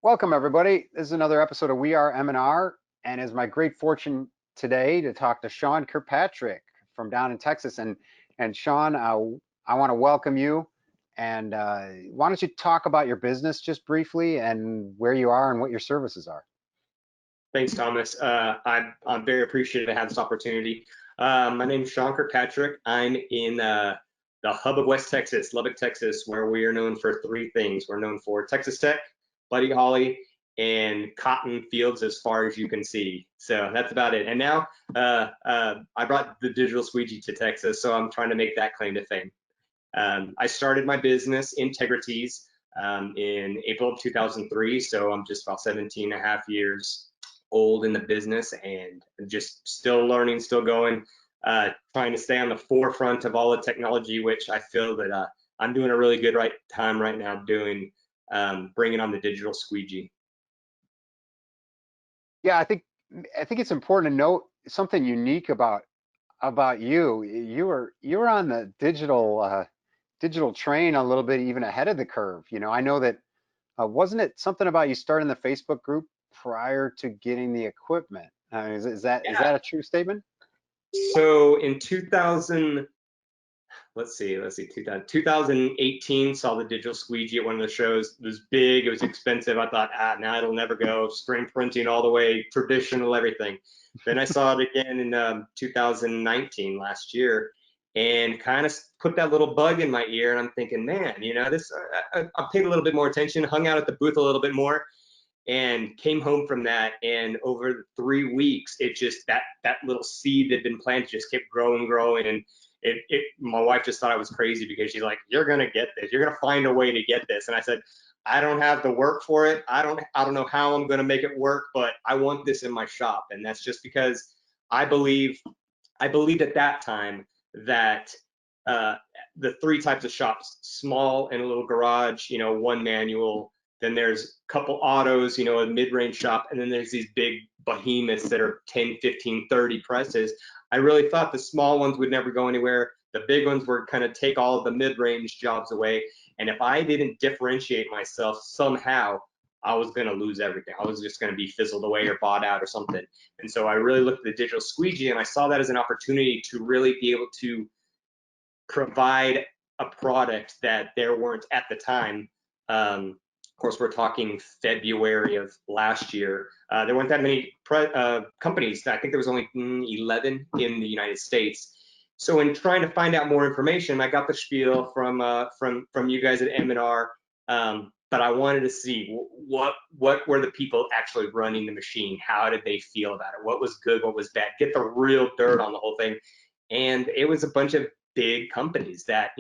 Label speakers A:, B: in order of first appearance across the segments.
A: Welcome, everybody. This is another episode of We Are M&R, and it's my great fortune today to talk to Sean Kirkpatrick from down in Texas. And Sean, I want to welcome you. And why don't you talk about your business just briefly and where you are and what your services are?
B: Thanks, Thomas. I'm very appreciative to have this opportunity. My name is Sean Kirkpatrick. I'm in the hub of West Texas, Lubbock, Texas, where we are known for three things. We're known for Texas Tech, Buddy Holly, and cotton fields as far as you can see. So that's about it. And now I brought the Digital Squeegee to Texas, so I'm trying to make that claim to fame. I started my business, Integrities, in April of 2003, so I'm just about 17 and a half years old in the business and just still learning, still going, trying to stay on the forefront of all the technology, which I feel that I'm doing a really good time right now doing, bringing on the Digital Squeegee.
A: Yeah, I think it's important to note something unique about you. You were on the digital train a little bit even ahead of the curve. I know that wasn't it something about you starting the Facebook group prior to getting the equipment? Is that a true statement?
B: So in 2000, let's see, 2018, saw the Digital Squeegee at one of the shows. It was big, it was expensive. I thought, now it'll never go. Screen printing all the way, traditional, everything. Then I saw it again in 2019, last year, and kind of put that little bug in my ear. And I'm thinking, man, this. I paid a little bit more attention, hung out at the booth a little bit more, and came home from that. And over 3 weeks, it just that little seed that had been planted just kept growing, and my wife just thought I was crazy because she's like, you're gonna get this, you're gonna find a way to get this. And I said, I don't have the work for it. I don't know how I'm gonna make it work, but I want this in my shop. And that's just because I believed at that time that the three types of shops, small and a little garage, one manual, then there's a couple autos, a mid-range shop, and then there's these big behemoths that are 10, 15, 30 presses. I really thought the small ones would never go anywhere. The big ones were kind of take all of the mid-range jobs away. And if I didn't differentiate myself somehow, I was going to lose everything. I was just going to be fizzled away or bought out or something. And so I really looked at the Digital Squeegee, and I saw that as an opportunity to really be able to provide a product that there weren't at the time. Of course, we're talking February of last year. There weren't that many companies. I think there was only 11 in the United States. So in trying to find out more information, I got the spiel from you guys at M&R, but I wanted to see what were the people actually running the machine? How did they feel about it? What was good? What was bad? Get the real dirt on the whole thing. And it was a bunch of big companies that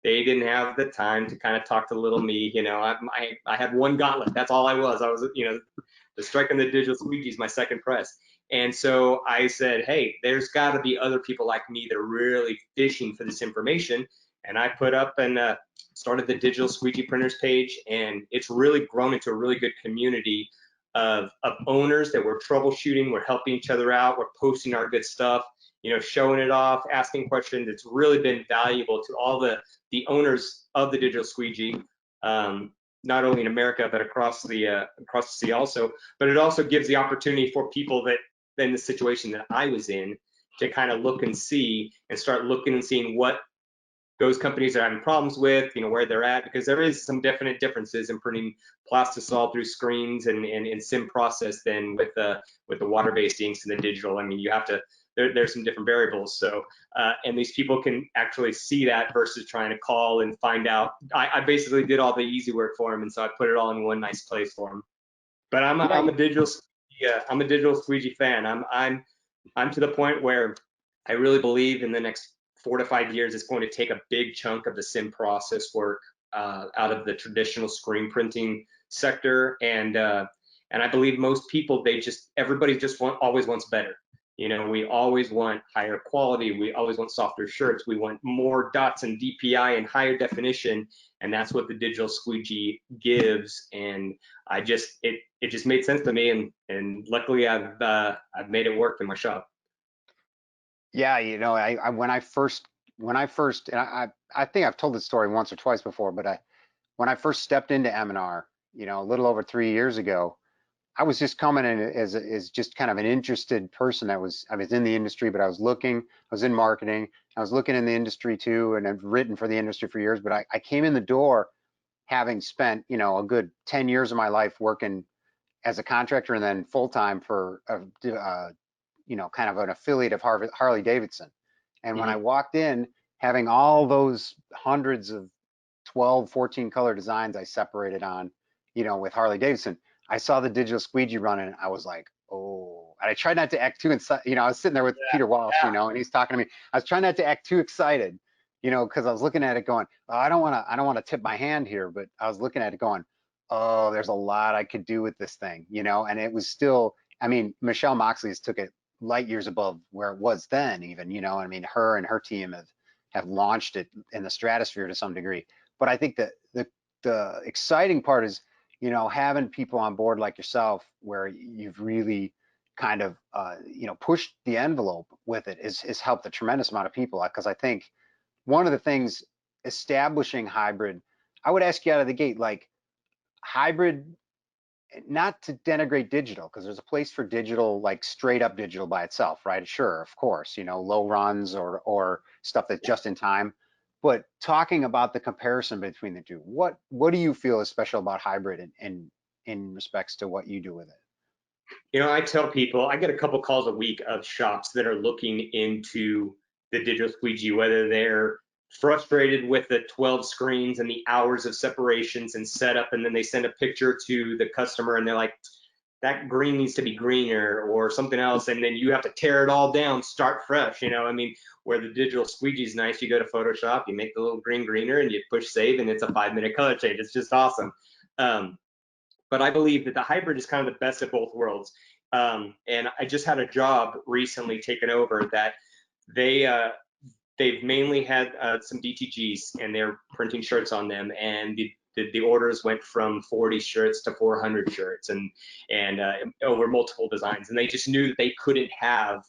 B: they didn't have the time to kind of talk to little me. I had one gauntlet. That's all I was. I was the striking the Digital Squeegee is my second press. And so I said, hey, there's got to be other people like me that are really fishing for this information. And I put up and started the Digital Squeegee printers page, and it's really grown into a really good community of owners that were troubleshooting, we're helping each other out, we're posting our good stuff, showing it off, asking questions. It's really been valuable to all the owners of the Digital Squeegee, not only in America but across the sea also. But it also gives the opportunity for people that in the situation that I was in to kind of look and see and start looking and seeing what those companies are having problems with, where they're at, because there is some definite differences in printing plastisol through screens and sim process than with the water-based inks and the digital. I mean, you have to, there's some different variables. So, and these people can actually see that versus trying to call and find out. I basically did all the easy work for them, and so I put it all in one nice place for them. But I'm a digital squeegee fan. I'm to the point where I really believe in the next 4 to 5 years, it's going to take a big chunk of the sim process work out of the traditional screen printing sector. And I believe most people, everybody just always wants better. We always want higher quality. We always want softer shirts. We want more dots and DPI and higher definition. And that's what the Digital Squeegee gives. And it just made sense to me. And luckily I've made it work in my shop.
A: Yeah, when I think I've told this story once or twice before, but when I first stepped into M&R, a little over 3 years ago, I was just coming in as just kind of an interested person. I was in the industry, but I was looking. I was in marketing. I was looking in the industry too, and I've written for the industry for years. But I came in the door having spent a good 10 years of my life working as a contractor and then full time for kind of an affiliate of Harley Davidson. And when I
B: Mhm.
A: walked in, having all those hundreds of 12, 14 color designs I separated on, with Harley Davidson, I saw the digital squeegee running. And I was like, oh, and I tried not to act too excited. I was sitting there with Peter Walsh,
B: Yeah.
A: and he's talking to me. I was trying not to act too excited, because I was looking at it going, oh, I don't want to tip my hand here, but I was looking at it going, oh, there's a lot I could do with this thing, and it was still, I mean, Michelle Moxley's took it light years above where it was then, even, I mean, her and her team have launched it in the stratosphere to some degree. But I think that the exciting part is, having people on board like yourself, where you've really kind of, pushed the envelope with it, is helped a tremendous amount of people. Because I think one of the things establishing hybrid, I would ask you out of the gate, like hybrid, not to denigrate digital, because there's a place for digital, like straight up digital by itself, right? Sure, of course, low runs or stuff that's just in time. But talking about the comparison between the two, what do you feel is special about hybrid in respects to what you do with it?
B: I tell people I get a couple calls a week of shops that are looking into the digital squeegee, whether they're frustrated with the 12 screens and the hours of separations and setup, and then they send a picture to the customer and they're like, that green needs to be greener or something else, and then you have to tear it all down, start fresh. I mean, where the digital squeegee is nice, you go to Photoshop, you make the little green greener, and you push save, and it's a 5-minute color change. It's just awesome. Um, but I believe that the hybrid is kind of the best of both worlds. And I just had a job recently taken over that they they've mainly had some DTGs and they're printing shirts on them, and the orders went from 40 shirts to 400 shirts, and over multiple designs, and they just knew that they couldn't have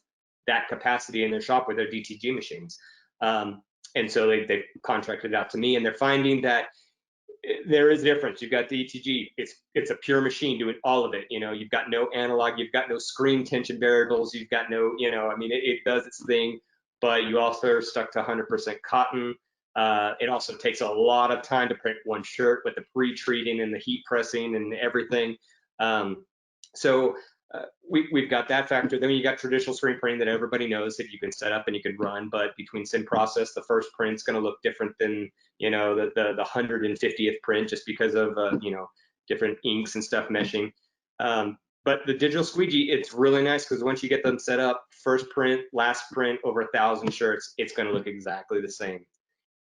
B: that capacity in their shop with their DTG machines. And so they contracted out to me, and they're finding that there is a difference. You've got the ETG. It's a pure machine doing all of it. You've got no analog. You've got no screen tension variables. You've got no, I mean, it does its thing, but you also are stuck to 100% cotton. It also takes a lot of time to print one shirt with the pre-treating and the heat pressing and everything. So we've got that factor. Then you got traditional screen printing that everybody knows that you can set up and you can run, but between sim process, the first print's going to look different than the 150th print, just because of different inks and stuff meshing. But the digital squeegee, it's really nice because once you get them set up, first print, last print, over 1,000 shirts, it's going to look exactly the same.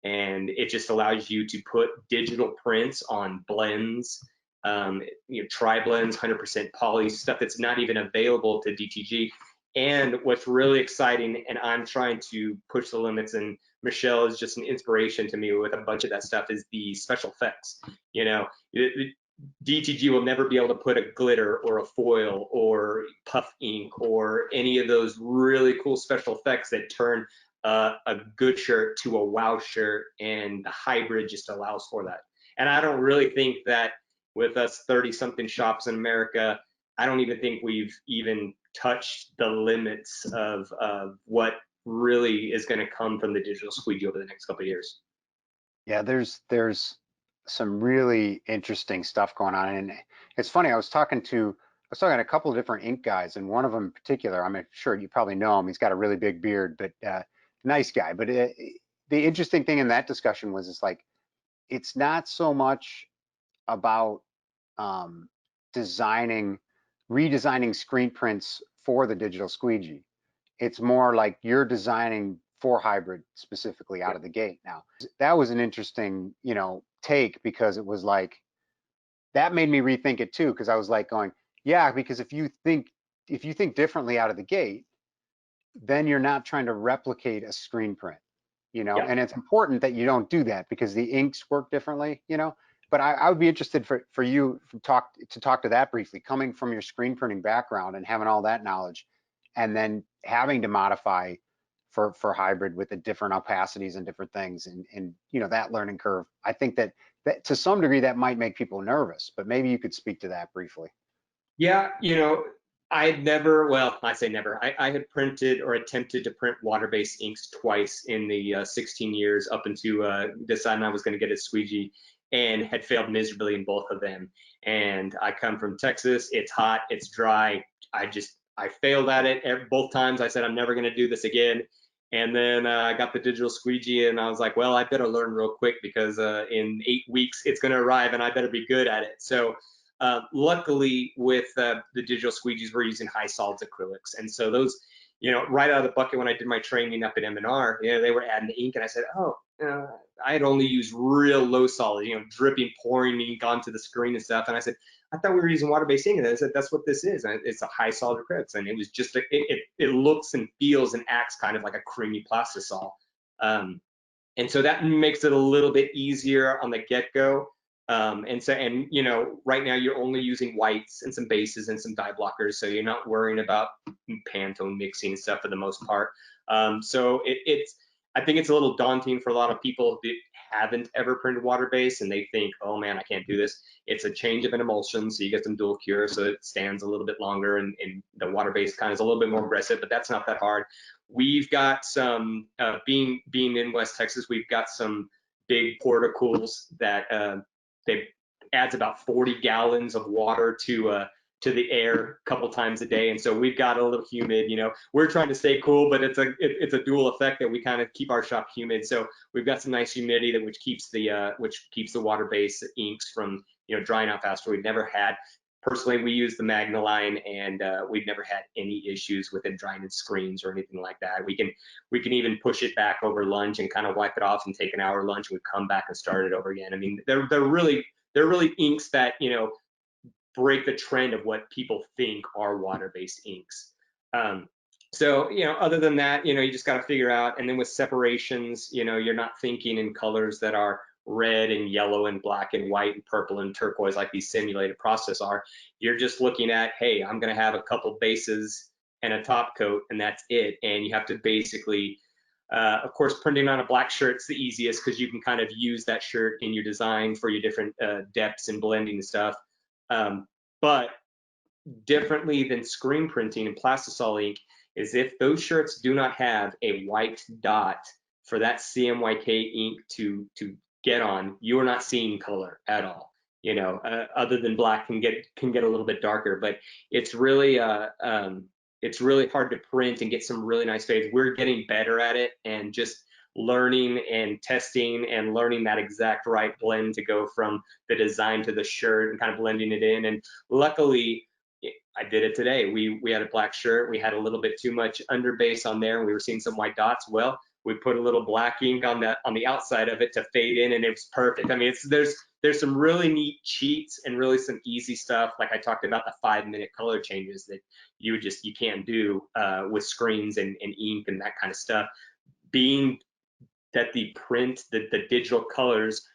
B: And it just allows you to put digital prints on blends, tri blends, 100% poly, stuff that's not even available to DTG. And what's really exciting, and I'm trying to push the limits, and Michelle is just an inspiration to me with a bunch of that stuff, is the special effects. DTG will never be able to put a glitter or a foil or puff ink or any of those really cool special effects that turn a good shirt to a wow shirt, and the hybrid just allows for that. And I don't really think that with us 30 something shops in America, I don't even think we've even touched the limits of what really is going to come from the digital squeegee over the next couple of years.
A: Yeah, there's some really interesting stuff going on, and it's funny. I was talking to a couple of different ink guys, and one of them in particular, I'm sure you probably know him. He's got a really big beard, but nice guy. But the interesting thing in that discussion was, it's like, it's not so much about um, designing, redesigning screen prints for the digital squeegee. It's more like you're designing for hybrid specifically out
B: Yeah.
A: of the gate. Now, that was an interesting, take, because it was like, that made me rethink it too, because I was like going, yeah, because if you think differently out of the gate, then you're not trying to replicate a screen print,
B: Yeah.
A: and it's important that you don't do that because the inks work differently, but I would be interested for you to talk to that briefly, coming from your screen printing background and having all that knowledge, and then having to modify for hybrid with the different opacities and different things, and you know, that learning curve. I think that to some degree that might make people nervous, but maybe you could speak to that briefly.
B: Yeah, I'd never, well, I say never. I had printed or attempted to print water-based inks twice in the 16 years up into deciding I was going to get a squeegee, and had failed miserably in both of them. And I come from Texas. It's hot. It's dry. I failed at it both times. I said, I'm never going to do this again. And then I got the digital squeegee, and I was like, well, I better learn real quick because in 8 weeks it's going to arrive, and I better be good at it. So luckily, with the digital squeegees, we're using high solids acrylics, and so those, right out of the bucket when I did my training up at M&R, they were adding ink, and I said, oh, I had only used real low solid, dripping, pouring ink onto the screen and stuff, and I said, I thought we were using water-based ink, and I said, that's what this is, and it's a high solid acrylics, and it was just it looks and feels and acts kind of like a creamy plastisol. And so that makes it a little bit easier on the get-go. Right now you're only using whites and some bases and some dye blockers, so you're not worrying about Pantone mixing and stuff for the most part. I think it's a little daunting for a lot of people that haven't ever printed water-based, and they think, oh man, I can't do this. It's a change of an emulsion, so you get some dual cure, so it stands a little bit longer, and the water-based kind of is a little bit more aggressive, but that's not that hard. We've got some, being in West Texas, we've got some big portacools that they adds about 40 gallons of water to the air a couple times a day, and so we've got a little humid. We're trying to stay cool, but it's a dual effect that we kind of keep our shop humid. So we've got some nice humidity which keeps the water-based inks from drying out faster. We've never had. Personally, we use the Magna line, and we've never had any issues with it drying in screens or anything like that. We can even push it back over lunch and kind of wipe it off and take an hour lunch. And we come back and start it over again. I mean, they're really inks that break the trend of what people think are water-based inks. Other than that, you just got to figure out. And then with separations, you're not thinking in colors that are red and yellow and black and white and purple and turquoise like these simulated process are. You're just looking at, hey, I'm going to have a couple bases and a top coat, and that's it. And you have to basically, of course, printing on a black shirt's the easiest because you can kind of use that shirt in your design for your different depths and blending and stuff. But differently than screen printing and plastisol ink is if those shirts do not have a white dot for that CMYK ink to get on, you are not seeing color at all. Other than black can get a little bit darker, but it's really hard to print and get some really nice fades. We're getting better at it, and just learning and testing and learning that exact right blend to go from the design to the shirt and kind of blending it in. And luckily, I did it today. We had a black shirt. We had a little bit too much underbase on there, and we were seeing some white dots. Well, we put a little black ink on the outside of it to fade in, and it was perfect. I mean, there's some really neat cheats and really some easy stuff. Like I talked about the 5-minute color changes that you can't do with screens and ink and that kind of stuff. Being that the digital colors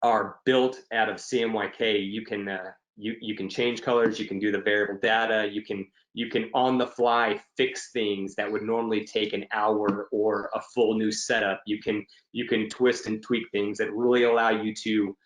B: are built out of CMYK, you can change colors, you can do the variable data, you can on the fly fix things that would normally take an hour or a full new setup. You can twist and tweak things that really allow you to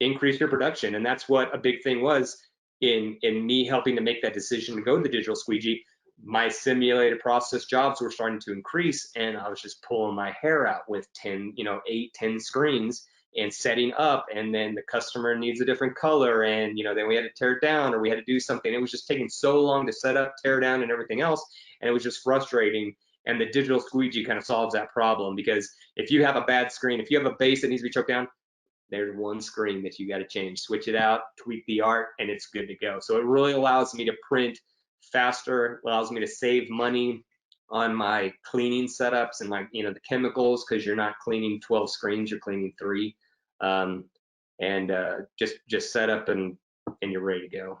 B: increase your production. And that's what a big thing was in me helping to make that decision to go to the digital squeegee. My simulated process jobs were starting to increase, and I was just pulling my hair out with 8, 10 screens and setting up, and then the customer needs a different color, and then we had to tear it down or we had to do something. It was just taking so long to set up, tear down, and everything else, and it was just frustrating. And the digital squeegee kind of solves that problem, because if you have a bad screen, if you have a base that needs to be choked down, there's one screen that you got to change, switch it out, tweak the art, and it's good to go. So it really allows me to print faster, allows me to save money on my cleaning setups and the chemicals, because you're not cleaning 12 screens, you're cleaning 3, and just set up and you're ready to go.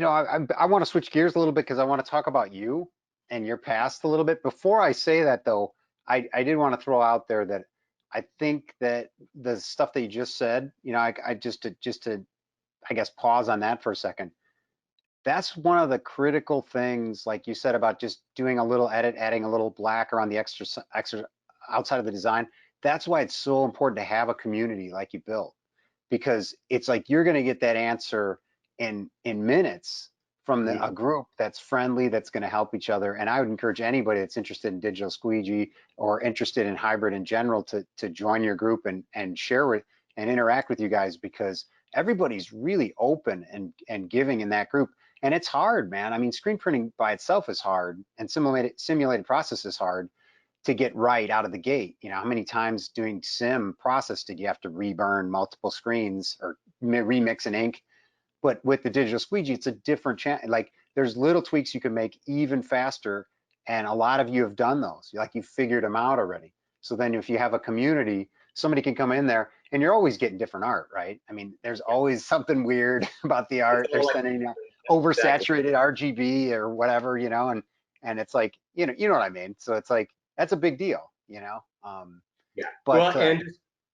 A: I want to switch gears a little bit because I want to talk about you and your past a little bit. Before I say that, though, I did want to throw out there that I think that the stuff that you just said, I just to I guess pause on that for a second. that's one of the critical things, like you said, about just doing a little edit, adding a little black around the extra outside of the design. That's why it's so important to have a community like you built, because it's like you're going to get that answer in minutes from a
B: Mhm.
A: group that's friendly, that's going to help each other. And I would encourage anybody that's interested in Digital Squeegee or interested in hybrid in general to join your group and share with and interact with you guys, because everybody's really open and giving in that group. And it's hard, man. I mean, screen printing by itself is hard, and simulated process is hard to get right out of the gate. You know, how many times doing sim process did you have to reburn multiple screens or remix an ink? But with the digital squeegee, it's a different channel. Like there's little tweaks you can make even faster, and a lot of you have done those. Like you figured them out already. So then if you have a community, somebody can come in there, and you're always getting different art, right? I mean, there's always something weird about the
B: It's
A: art. They're
B: all like
A: sending
B: exactly.
A: oversaturated RGB or whatever, and it's like, you know what I mean. So it's like that's a big deal.
B: Yeah.
A: But
B: Well,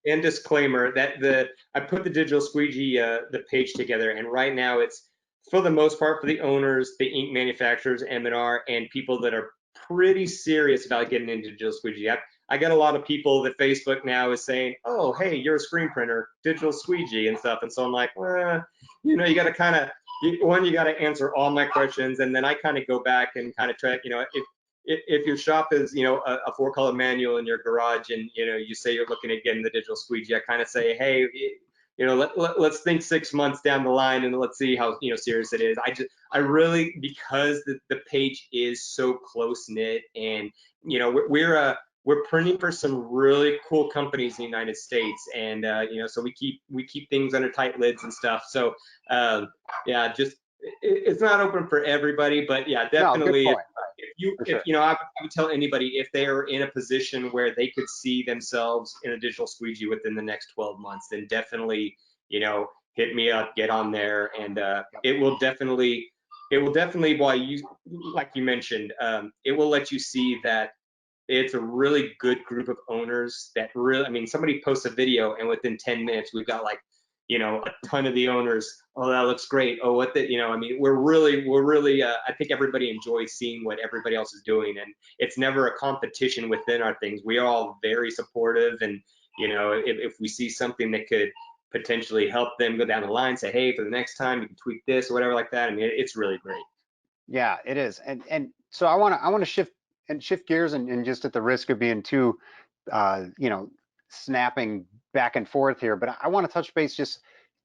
B: and disclaimer that I put the digital squeegee the page together, and right now it's for the most part for the owners, the ink manufacturers, M&R, and people that are pretty serious about getting into digital squeegee. I got a lot of people that Facebook now is saying, "Oh, hey, you're a screen printer, digital squeegee and stuff," and so I'm like, you got to kind of you got to answer all my questions, and then I kind of go back and kind of try, if your shop is a four color manual in your garage, and you say you're looking at getting the digital squeegee, I kind of say, hey, let's think 6 months down the line and let's see how serious it is. I really, because the page is so close knit, and we're printing for some really cool companies in the United States, and so we keep things under tight lids and stuff. So yeah, just it's not open for everybody, but yeah,
A: no, good
B: definitely
A: point, for
B: if
A: sure.
B: I would tell anybody if they are in a position where they could see themselves in a digital squeegee within the next 12 months, then definitely, hit me up, get on there, and
A: Yep.
B: it will definitely, while you, like you mentioned, it will let you see that it's a really good group of owners that really, I mean, somebody posts a video and within 10 minutes we've got like, a ton of the owners. Oh, that looks great. Oh, I mean, we're really, I think everybody enjoys seeing what everybody else is doing. And it's never a competition within our things. We are all very supportive. And, if we see something that could potentially help them go down the line, say, hey, for the next time you can tweak this or whatever like that. I mean, it's really great.
A: Yeah, it is. And so I want to shift gears, and just at the risk of being too uh, you know, snapping back and forth here, but I want to touch base. Just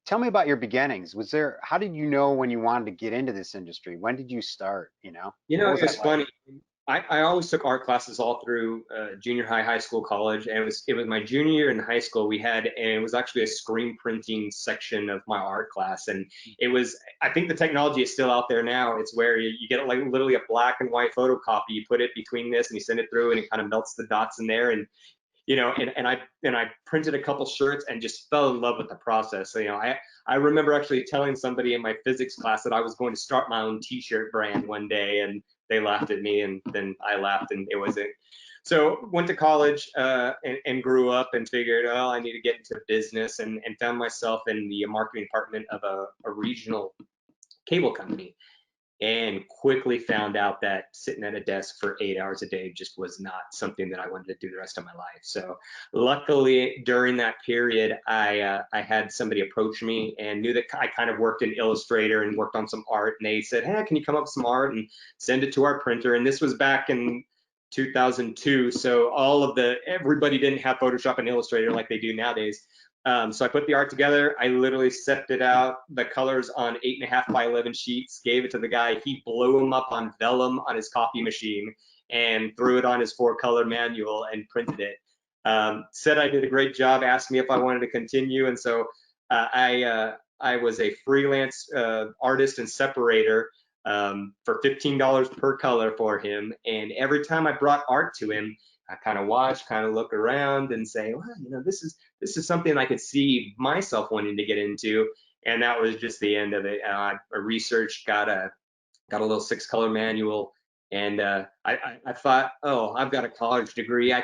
A: tell me about your beginnings. How did you know when you wanted to get into this industry? When did you start? What was
B: It's
A: that like?
B: funny. I always took art classes all through junior high, high school, college, and it was my junior year in high school. And it was actually a screen printing section of my art class, and it was. I think the technology is still out there now. It's where you get like literally a black and white photocopy. You put it between this, and you send it through, and it kind of melts the dots in there, and and I printed a couple shirts and just fell in love with the process. So, I remember actually telling somebody in my physics class that I was going to start my own T-shirt brand one day, and they laughed at me, and then I laughed, and it was it. So went to college and grew up and figured, oh, I need to get into business, and found myself in the marketing department of a regional cable company, and quickly found out that sitting at a desk for 8 hours a day just was not something that I wanted to do the rest of my life. So luckily during that period, I had somebody approach me and knew that I kind of worked in Illustrator and worked on some art, and they said, hey, can you come up with some art and send it to our printer? And this was back in 2002, so everybody didn't have Photoshop and Illustrator like they do nowadays. So I put the art together. I literally set it out, the colors on 8.5 by 11 sheets, gave it to the guy. He blew them up on vellum on his copy machine and threw it on his 4 color manual and printed it. Said I did a great job, asked me if I wanted to continue. And so I was a freelance artist and separator for $15 per color for him. And every time I brought art to him, I kind of watch, kind of look around and say, well, this is something I could see myself wanting to get into. And that was just the end of it. I researched, got a little 6 color manual, and I thought, oh, I've got a college degree.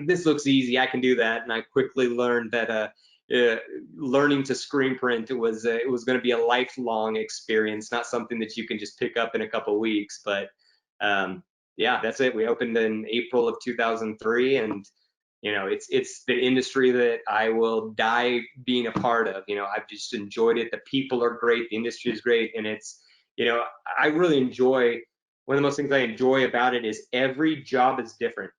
B: This looks easy. I can do that. And I quickly learned that uh, learning to screen print, it was going to be a lifelong experience, not something that you can just pick up in a couple of weeks. But um, yeah, that's it. We opened in April of 2003, and it's the industry that I will die being a part of. I've just enjoyed it. The people are great, the industry is great, and you know, I really enjoy. One of the most things I enjoy about it is every job is different.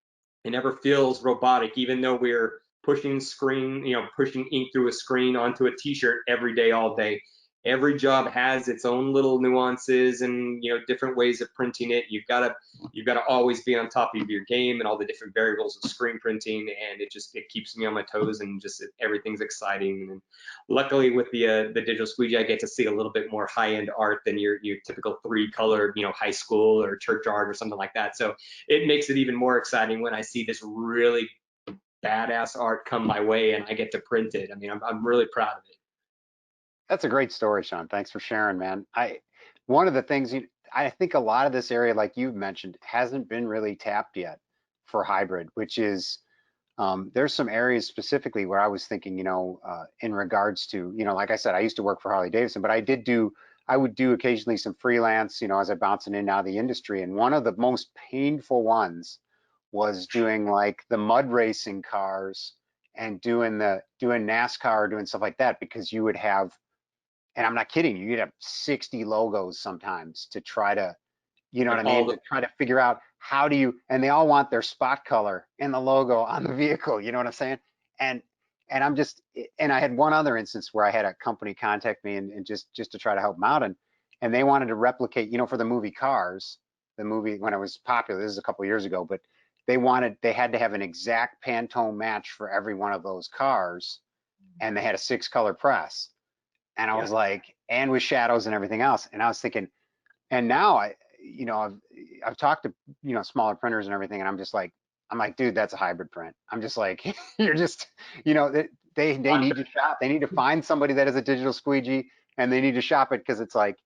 B: It never feels robotic, even though we're pushing ink through a screen onto a t-shirt every day, all day. Every job has its own little nuances and different ways of printing it. You've got to always be on top of your game and all the different variables of screen printing, and it keeps me on my toes, and just everything's exciting. And luckily with the digital squeegee, I get to see a little bit more high-end art than your typical three-color high school or church art or something like that. So it makes it even more exciting when I see this really badass art come my way and I get to print it. I mean, I'm really proud of it.
A: That's a great story, Sean. Thanks for sharing, man. One of the things I think a lot of this area, like you've mentioned, hasn't been really tapped yet for hybrid, which is there's some areas specifically where I was thinking, in regards to, like I said, I used to work for Harley Davidson, but I would do occasionally some freelance, as I'm bouncing in and out of the industry. And one of the most painful ones was doing like the mud racing cars and doing NASCAR, doing stuff like that, because you would have, and I'm not kidding you, you'd have 60 logos sometimes to try to, you know what
B: Like
A: I
B: all
A: mean,
B: the
A: to try to figure out how do you, and they all want their spot color in the logo on the vehicle, you know what I'm saying? And and I'm just, and I had one other instance where I had a company contact me and just to try to help them out, and they wanted to replicate, for the movie Cars, the movie when it was popular, this is a couple of years ago, but they had to have an exact Pantone match for every one of those cars, and they had a 6-color press. And I was
B: yeah.
A: like, and with shadows and everything else. And I was thinking, and now I've talked to, smaller printers and everything, and I'm like, dude, that's a hybrid print. I'm just like, you're just, they need to shop. They need to find somebody that is a digital squeegee, and they need to shop it, because it's like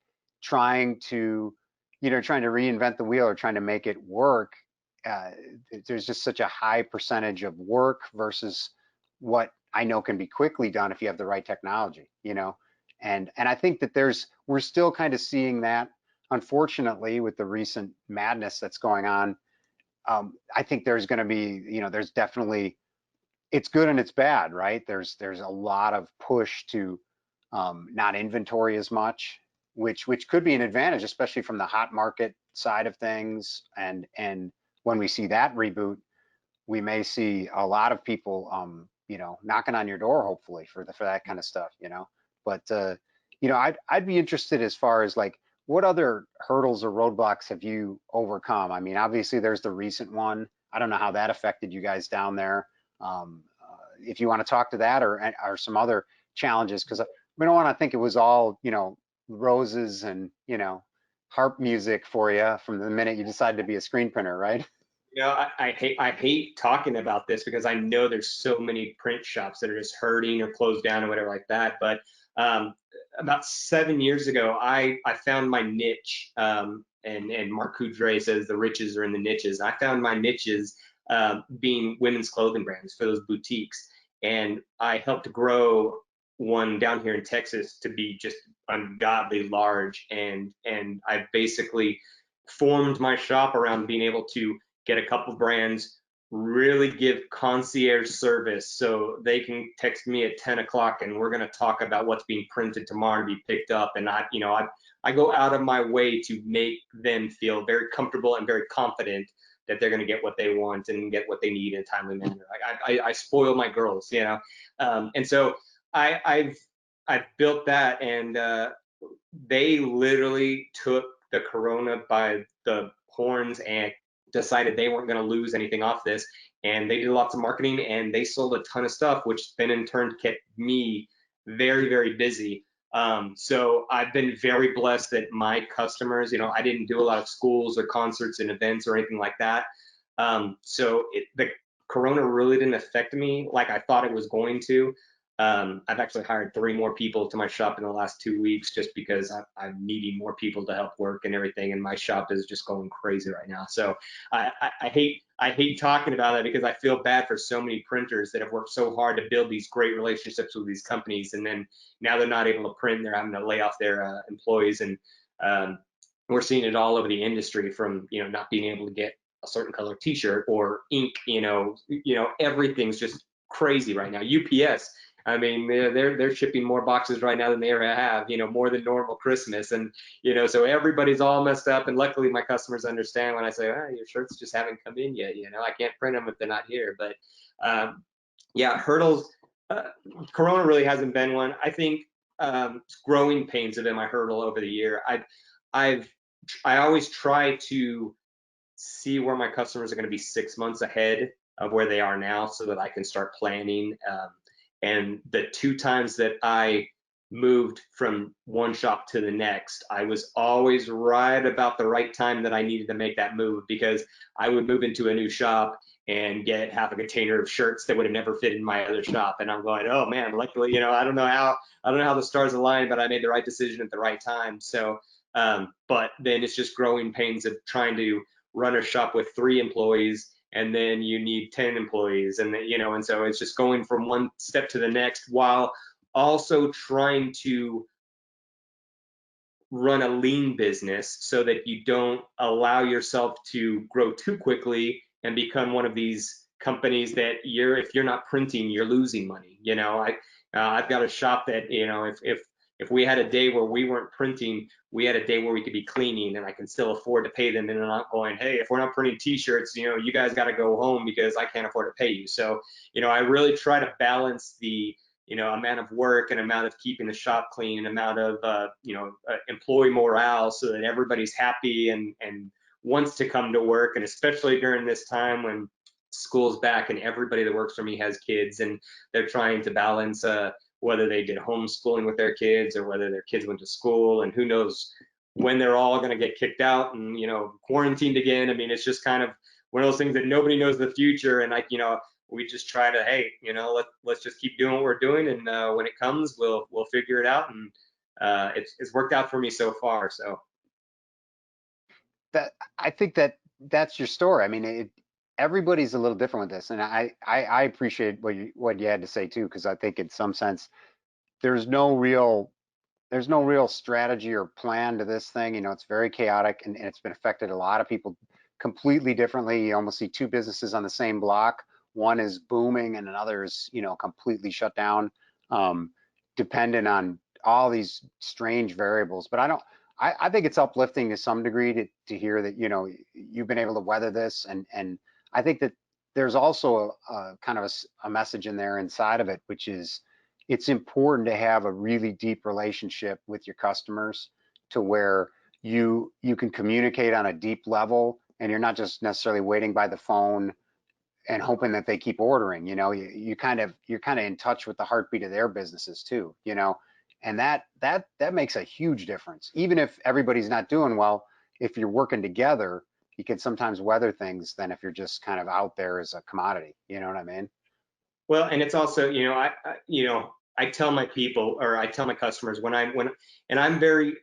A: trying to, trying to reinvent the wheel or trying to make it work. Uh, there's just such a high percentage of work versus what I know can be quickly done if you have the right technology, and I think that we're still kind of seeing that, unfortunately, with the recent madness that's going on. I think there's going to be, there's definitely, it's good and it's bad, right? There's a lot of push to not inventory as much, which could be an advantage, especially from the hot market side of things. And when we see that reboot, we may see a lot of people, knocking on your door, hopefully for that kind of stuff, But I'd be interested as far as like what other hurdles or roadblocks have you overcome? I mean, obviously there's the recent one. I don't know how that affected you guys down there. If you want to talk to that or some other challenges, because we don't want to think it was all, roses and, harp music for you from the minute you decided to be a screen printer, right?
B: I hate talking about this because I know there's so many print shops that are just hurting or closed down or whatever like that. But um, about 7 years ago, I found my niche. And Mark Coudray says the riches are in the niches. I found my niches being women's clothing brands for those boutiques, and I helped grow one down here in Texas to be just ungodly large. And I basically formed my shop around being able to get a couple brands, really give concierge service so they can text me at 10 o'clock and we're going to talk about what's being printed tomorrow to be picked up. And I go out of my way to make them feel very comfortable and very confident that they're going to get what they want and get what they need in a timely manner. I spoil my girls, and so I've built that, and they literally took the corona by the horns and decided they weren't going to lose anything off this. And they did lots of marketing and they sold a ton of stuff, which then in turn kept me very, very busy. So I've been very blessed that my customers, I didn't do a lot of schools or concerts and events or anything like that. So the corona really didn't affect me like I thought it was going to. I've actually hired 3 more people to my shop in the last 2 weeks just because I'm needing more people to help work and everything, and my shop is just going crazy right now. So I hate talking about that because I feel bad for so many printers that have worked so hard to build these great relationships with these companies, and then now they're not able to print. They're having to lay off their employees, and um, we're seeing it all over the industry from not being able to get a certain color T-shirt or ink. Everything's just crazy right now. UPS. I mean, they're shipping more boxes right now than they ever have, more than normal Christmas. And, so everybody's all messed up. And luckily my customers understand when I say, oh, your shirts just haven't come in yet. I can't print them if they're not here. But yeah, hurdles, uh, Corona really hasn't been one. I think growing pains have been my hurdle over the year. I've, I always try to see where my customers are going to be 6 months ahead of where they are now so that I can start planning. And the 2 times that I moved from one shop to the next, I was always right about the right time that I needed to make that move because I would move into a new shop and get half a container of shirts that would have never fit in my other shop. And I'm going, oh man, luckily, I don't know how the stars aligned, but I made the right decision at the right time. So, but then it's just growing pains of trying to run a shop with 3 employees and then you need 10 employees and so it's just going from one step to the next while also trying to run a lean business so that you don't allow yourself to grow too quickly and become one of these companies that if you're not printing, you're losing money. I've got a shop that if we had a day where we weren't printing, we had a day where we could be cleaning, and I can still afford to pay them, and they're not going, hey, if we're not printing T-shirts, you guys got to go home because I can't afford to pay you. So I really try to balance the amount of work and amount of keeping the shop clean and amount of employee morale so that everybody's happy and wants to come to work. And especially during this time when school's back and everybody that works for me has kids and they're trying to balance whether they did homeschooling with their kids or whether their kids went to school, and who knows when they're all going to get kicked out and quarantined again. I mean, it's just kind of one of those things that nobody knows the future, and we just try to, hey, let's just keep doing what we're doing, and when it comes, we'll figure it out, and it's worked out for me so far. So
A: That I think that's your story. I mean, everybody's a little different with this, and I appreciate what you had to say too, because I think in some sense there's no real there's no real strategy or plan to this thing. It's very chaotic, and it's been affected a lot of people completely differently. You almost see two businesses on the same block. One is booming and another is, completely shut down, um, dependent on all these strange variables. But I think it's uplifting to some degree to hear that, you've been able to weather this. And I think that there's also a kind of a message in there inside of it, which is, it's important to have a really deep relationship with your customers to where you can communicate on a deep level, and you're not just necessarily waiting by the phone and hoping that they keep ordering. You're kind of in touch with the heartbeat of their businesses too, and that makes a huge difference. Even if everybody's not doing well, if you're working together, you can sometimes weather things than if you're just kind of out there as a commodity. You know what I mean?
B: well, and it's also I tell my people, or I tell my customers and I'm very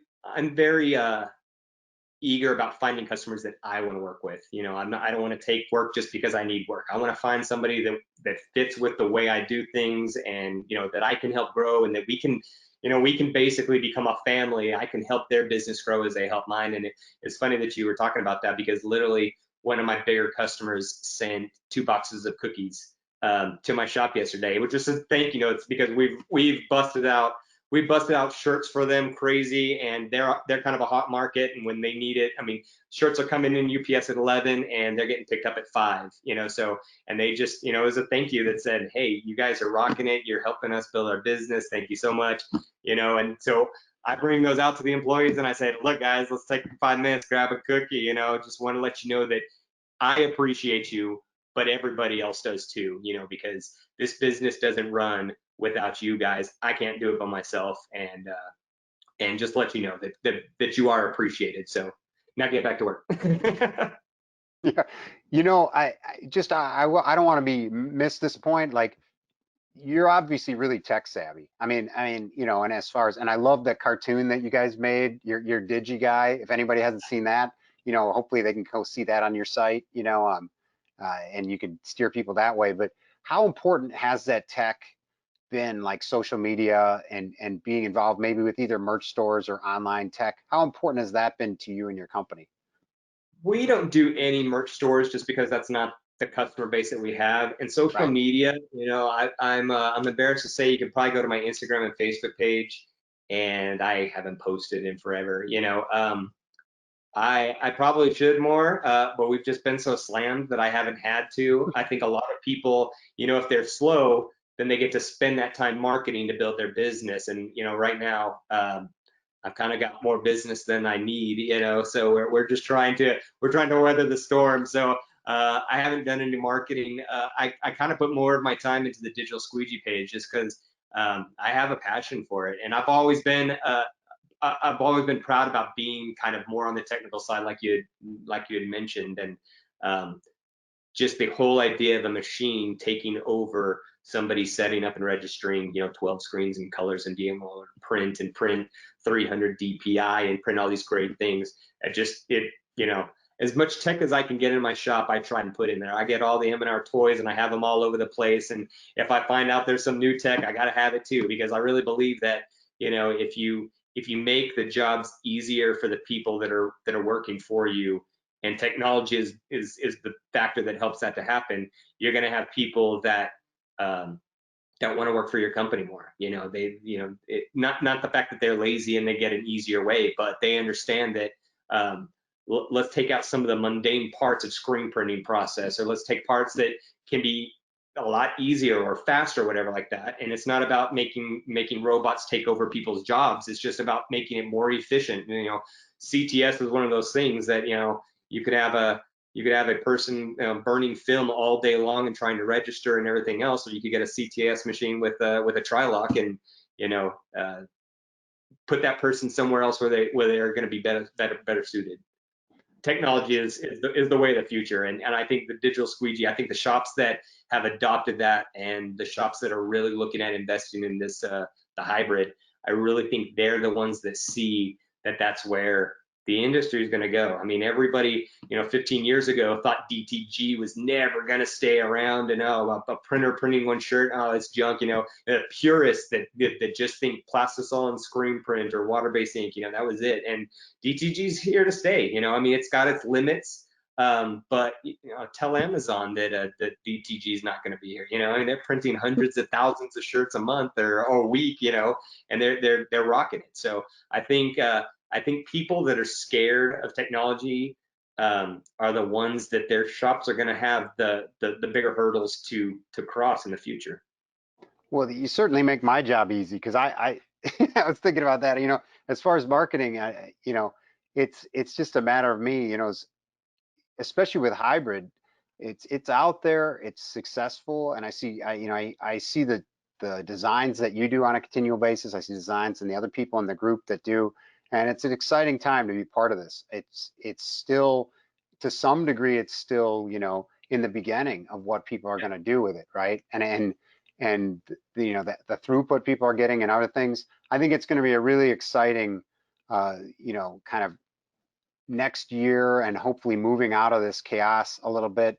B: eager about finding customers that I want to work with. I don't want to take work just because I need work. I want to find somebody that fits with the way I do things, and that I can help grow, and that we can basically become a family. I can help their business grow as they help mine. And it's funny that you were talking about that, because literally one of my bigger customers sent 2 boxes of cookies to my shop yesterday, which is a thank you note. It's because we busted out shirts for them crazy, and they're kind of a hot market, and when they need it, I mean, shirts are coming in UPS at 11 and they're getting picked up at 5. So, and they just, it was a thank you that said, hey, you guys are rocking it, you're helping us build our business, thank you so much. And so I bring those out to the employees and I say, look guys, let's take 5 minutes, grab a cookie. Just want to let you know that I appreciate you, but everybody else does too, because this business doesn't run without you guys. I can't do it by myself, and just let you know that you are appreciated. So now get back to work.
A: Yeah. I don't want to be miss this point. Like, you're obviously really tech savvy. And as far as, and I love that cartoon that you guys made, your Digi guy. If anybody hasn't seen that, hopefully they can go see that on your site, and you can steer people that way. But how important has that tech been, like social media and being involved maybe with either merch stores or online tech? How important has that been to you and your company?
B: We don't do any merch stores just because that's not the customer base that we have. And social
A: Right.
B: media, I'm embarrassed to say you can probably go to my Instagram and Facebook page, and I haven't posted in forever. I probably should more, but we've just been so slammed that I haven't had to. I think a lot of people, if they're slow, then they get to spend that time marketing to build their business. And right now, I've kind of got more business than I need, so we're trying to weather the storm. So I haven't done any marketing. I kind of put more of my time into the Digital Squeegee page just because I have a passion for it, and I've always been proud about being kind of more on the technical side, like you had mentioned, and um, just the whole idea of a machine taking over somebody setting up and registering, 12 screens and colors and being able to print 300 DPI and print all these great things. As much tech as I can get in my shop, I try and put in there. I get all the M&R toys and I have them all over the place. And if I find out there's some new tech, I got to have it too, because I really believe that, if you make the jobs easier for the people that are working for you, and technology is the factor that helps that to happen, you're going to have people um, that want to work for your company more. Not the fact that they're lazy and they get an easier way, but they understand that let's take out some of the mundane parts of screen printing process, or let's take parts that can be a lot easier or faster, or whatever like that. And it's not about making robots take over people's jobs. It's just about making it more efficient. CTS is one of those things that you could have a you could have a person burning film all day long and trying to register and everything else, or you could get a CTS machine with a tri-lock and you know uh, put that person somewhere else where they're going to be better suited. Technology is the way of the future, and I think the digital squeegee. I think the shops that have adopted that, and the shops that are really looking at investing in this the hybrid, I really think they're the ones that see that that's where the industry is going to go. I mean, everybody 15 years ago thought DTG was never going to stay around, and a printer printing one shirt, oh, it's junk. The purists that just think plastisol and screen print or water-based ink, that was it. And DTG's here to stay. I mean, it's got its limits, but tell Amazon that DTG is not going to be here. I mean, they're printing hundreds of thousands of shirts a month or a week. And they're rocking it. So I think people that are scared of technology are the ones that their shops are going to have the bigger hurdles to cross in the future.
A: Well, you certainly make my job easy because I was thinking about that. As far as marketing, it's just a matter of me. Especially with hybrid, it's out there, it's successful, and I see the designs that you do on a continual basis. I see designs and the other people in the group that do, and it's an exciting time to be part of this. It's still, to some degree, it's still in the beginning of what people are going to do with it, right? And the throughput people are getting and other things. I think it's going to be a really exciting, kind of next year, and hopefully moving out of this chaos a little bit.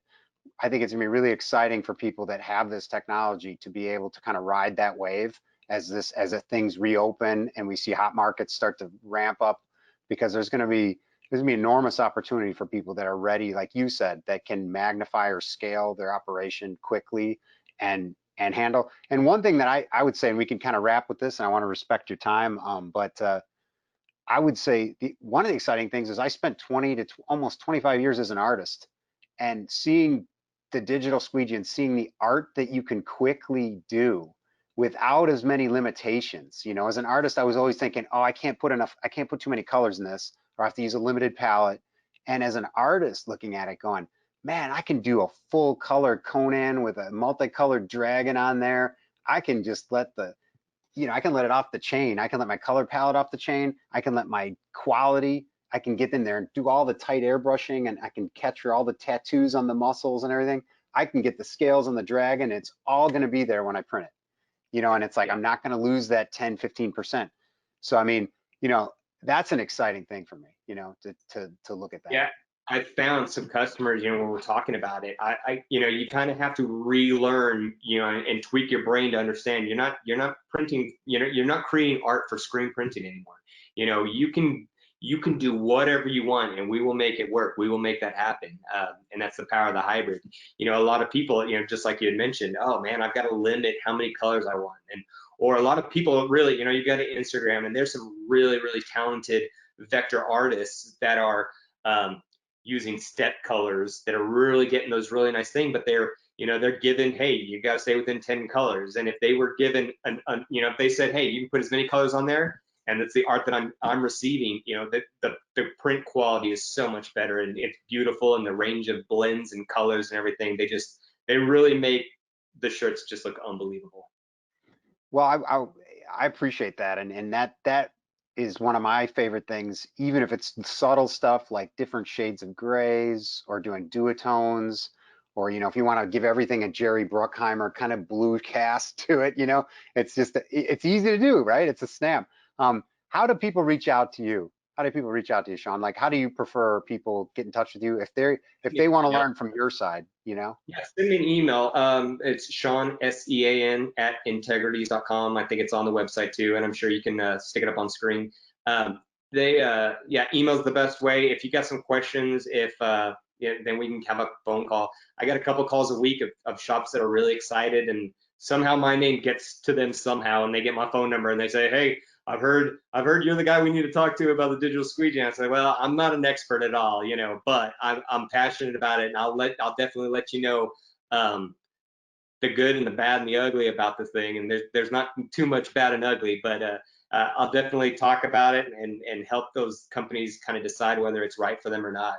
A: I think it's gonna be really exciting for people that have this technology to be able to kind of ride that wave as things reopen and we see hot markets start to ramp up, because there's gonna be enormous opportunity for people that are ready, like you said, that can magnify or scale their operation quickly and handle. And one thing that I would say, and we can kind of wrap with this, and I want to respect your time, but I would say one of the exciting things is I spent 20 to almost 25 years as an artist, and seeing the digital squeegee and seeing the art that you can quickly do without as many limitations. As an artist, I was always thinking, oh, I can't put too many colors in this, or I have to use a limited palette. And as an artist looking at it going, man, I can do a full color Conan with a multicolored dragon on there. I can just I can let it off the chain. I can let my color palette off the chain. I can let my quality, I can get in there and do all the tight airbrushing, and I can capture all the tattoos on the muscles and everything. I can get the scales on the dragon. It's all going to be there when I print it. and it's like,
B: Yeah.
A: I'm not going to lose that 10, 15%. So, I mean, you know, that's an exciting thing for me, to look at that.
B: Yeah, I found some customers, when we're talking about it, you kind of have to relearn, and tweak your brain to understand you're not printing, you're not creating art for screen printing anymore. You can do whatever you want, and we will make it work. We will make that happen, and that's the power of the hybrid. A lot of people, just like you had mentioned, oh man, I've got to limit how many colors I want, and or a lot of people really, you've got an Instagram, and there's some really really talented vector artists that are um, using step colors that are really getting those really nice things, but they're given, hey, you got to stay within 10 colors. And if they were given if they said, hey, you can put as many colors on there, and it's the art that I'm receiving, the print quality is so much better, and it's beautiful, and the range of blends and colors and everything, they really make the shirts just look unbelievable.
A: Well, I appreciate that, and that is one of my favorite things. Even if it's subtle stuff like different shades of grays or doing duotones, or if you want to give everything a Jerry Bruckheimer kind of blue cast to it, it's just it's easy to do, right? It's a snap. How do people reach out to you? How do people reach out to you, Sean? Like, how do you prefer people get in touch with you if they want to
B: Yeah.
A: learn from your side?
B: Yeah, send me an email. It's Sean, Sean, at integrities.com. I think it's on the website too, and I'm sure you can stick it up on screen. Yeah, email's the best way. If you got some questions, yeah, then we can have a phone call. I got a couple calls a week of shops that are really excited, and somehow my name gets to them somehow, and they get my phone number, and they say, hey, I've heard you're the guy we need to talk to about the digital squeegee. And I say, well, I'm not an expert at all, but I'm passionate about it, and I'll definitely let you know um, the good and the bad and the ugly about the thing. And there's not too much bad and ugly, but I'll definitely talk about it and help those companies kind of decide whether it's right for them or not.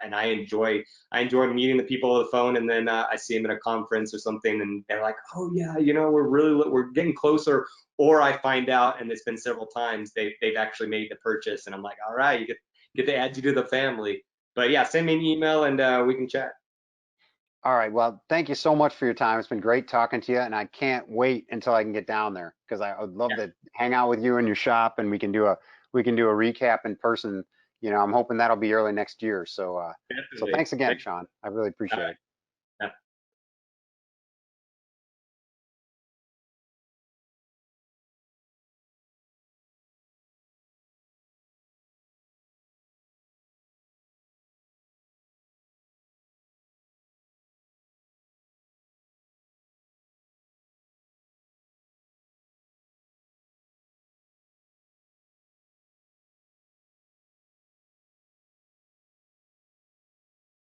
B: And I enjoy meeting the people on the phone, and then I see them at a conference or something, and they're like, oh yeah, we're getting closer. Or I find out, and it's been several times, they've actually made the purchase, and I'm like, all right, you get to add you to the family. But yeah, send me an email, and we can chat.
A: All right. Well, thank you so much for your time. It's been great talking to you, and I can't wait until I can get down there because I would love
B: Yeah,
A: to hang out with you in your shop, and we can do a recap in person. I'm hoping that'll be early next year. So
B: definitely.
A: thanks again, Sean. I really appreciate it.